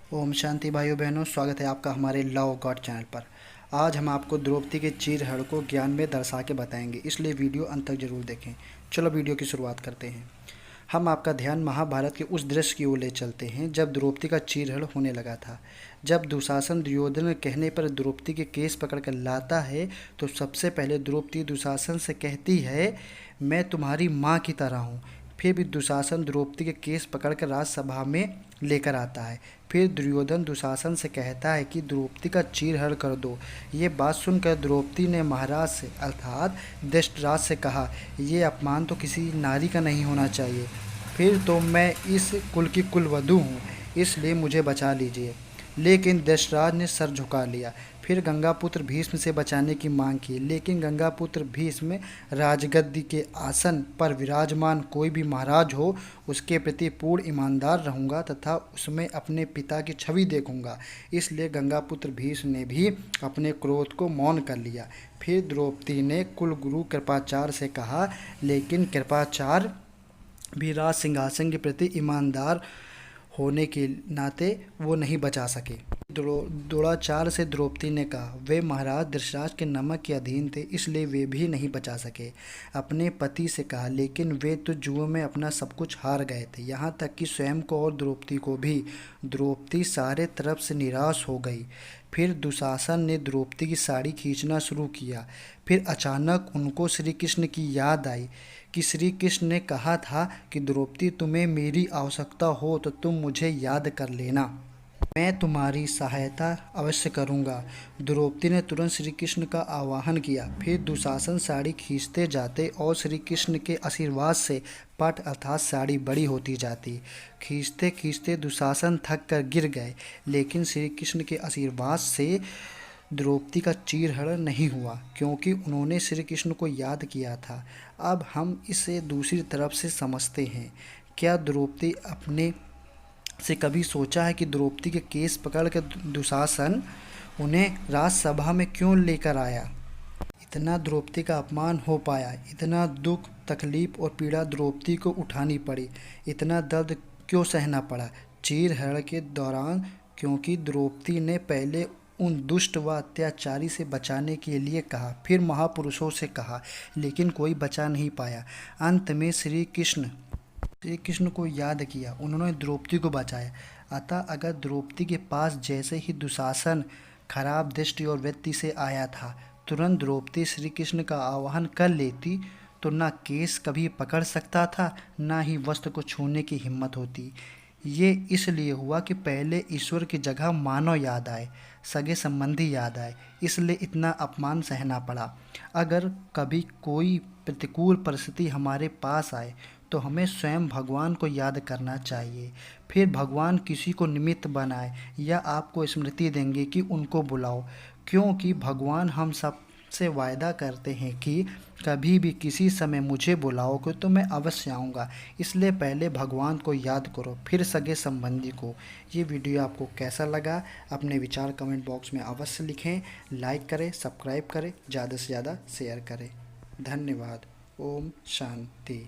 ओम शांति भाइयों बहनों, स्वागत है आपका हमारे लव गॉड चैनल पर। आज हम आपको द्रौपदी के चीरहरण को ज्ञान में दर्शा के बताएंगे, इसलिए वीडियो अंत तक जरूर देखें। चलो वीडियो की शुरुआत करते हैं। हम आपका ध्यान महाभारत के उस दृश्य की ओर ले चलते हैं जब द्रौपदी का चीरहरण होने लगा था। जब दुशासन दुर्योधन के कहने पर द्रौपदी के केस पकड़ कर लाता है तो सबसे पहले द्रौपदी दुशासन से कहती है, मैं तुम्हारी माँ की तरह हूँ। फिर भी दुशासन द्रौपदी के केस पकड़कर राजसभा में लेकर आता है। फिर दुर्योधन दुशासन से कहता है कि द्रौपदी का चीरहरण कर दो। ये बात सुनकर द्रौपदी ने महाराज से अर्थात धृतराष्ट्र से कहा, ये अपमान तो किसी नारी का नहीं होना चाहिए। फिर तो मैं इस कुल की कुलवधू हूँ, इसलिए मुझे बचा लीजिए। लेकिन धृतराष्ट्र ने सर झुका लिया। फिर गंगापुत्र भीष्म से बचाने की मांग की, लेकिन गंगापुत्र भीष्म राजगद्दी के आसन पर विराजमान कोई भी महाराज हो, उसके प्रति पूर्ण ईमानदार रहूँगा तथा उसमें अपने पिता की छवि देखूंगा। इसलिए गंगापुत्र भीष्म ने भी अपने क्रोध को मौन कर लिया। फिर द्रौपदी ने कुलगुरु कृपाचार्य से कहा, लेकिन कृपाचार्य भी राज सिंहासन के प्रति ईमानदार होने के नाते वो नहीं बचा सके। द्रोणाचार्य से द्रौपदी ने कहा, वे महाराज धृतराष्ट्र के नमक के अधीन थे, इसलिए वे भी नहीं बचा सके। अपने पति से कहा, लेकिन वे तो जुओं में अपना सब कुछ हार गए थे, यहाँ तक कि स्वयं को और द्रौपदी को भी। द्रौपदी सारे तरफ से निराश हो गई। फिर दुशासन ने द्रौपदी की साड़ी खींचना शुरू किया। फिर अचानक उनको श्री कृष्ण की याद आई कि श्री कृष्ण ने कहा था कि द्रौपदी, तुम्हें मेरी आवश्यकता हो तो तुम मुझे याद कर लेना, मैं तुम्हारी सहायता अवश्य करूंगा। द्रौपदी ने तुरंत श्री कृष्ण का आवाहन किया। फिर दुशासन साड़ी खींचते जाते और श्री कृष्ण के आशीर्वाद से पट अर्थात साड़ी बड़ी होती जाती। खींचते खींचते दुशासन थक कर गिर गए, लेकिन श्री कृष्ण के आशीर्वाद से द्रौपदी का चीरहरण नहीं हुआ, क्योंकि उन्होंने श्री कृष्ण को याद किया था। अब हम इसे दूसरी तरफ से समझते हैं। क्या द्रौपदी अपने से कभी सोचा है कि द्रौपदी के केस पकड़ कर दुशासन उन्हें राजसभा में क्यों लेकर आया? इतना द्रौपदी का अपमान हो पाया, इतना दुख तकलीफ और पीड़ा द्रौपदी को उठानी पड़ी, इतना दर्द क्यों सहना पड़ा चीरहरण के दौरान? क्योंकि द्रौपदी ने पहले उन दुष्ट व अत्याचारी से बचाने के लिए कहा, फिर महापुरुषों से कहा, लेकिन कोई बचा नहीं पाया। अंत में श्री कृष्ण को याद किया, उन्होंने द्रौपदी को बचाया। अतः अगर द्रौपदी के पास जैसे ही दुशासन खराब दृष्टि और वृत्ति से आया था, तुरंत द्रौपदी श्री कृष्ण का आवाहन कर लेती तो ना केस कभी पकड़ सकता था, ना ही वस्त्र को छूने की हिम्मत होती। ये इसलिए हुआ कि पहले ईश्वर की जगह मानव याद आए, सगे संबंधी याद आए, इसलिए इतना अपमान सहना पड़ा। अगर कभी कोई प्रतिकूल परिस्थिति हमारे पास आए तो हमें स्वयं भगवान को याद करना चाहिए। फिर भगवान किसी को निमित्त बनाए या आपको स्मृति देंगे कि उनको बुलाओ, क्योंकि भगवान हम सब से वायदा करते हैं कि कभी भी किसी समय मुझे बुलाओगे तो मैं अवश्य आऊँगा। इसलिए पहले भगवान को याद करो, फिर सगे संबंधी को। ये वीडियो आपको कैसा लगा अपने विचार कमेंट बॉक्स में अवश्य लिखें। लाइक करें, सब्सक्राइब करें, ज़्यादा से ज़्यादा शेयर करें। धन्यवाद। ओम शांति।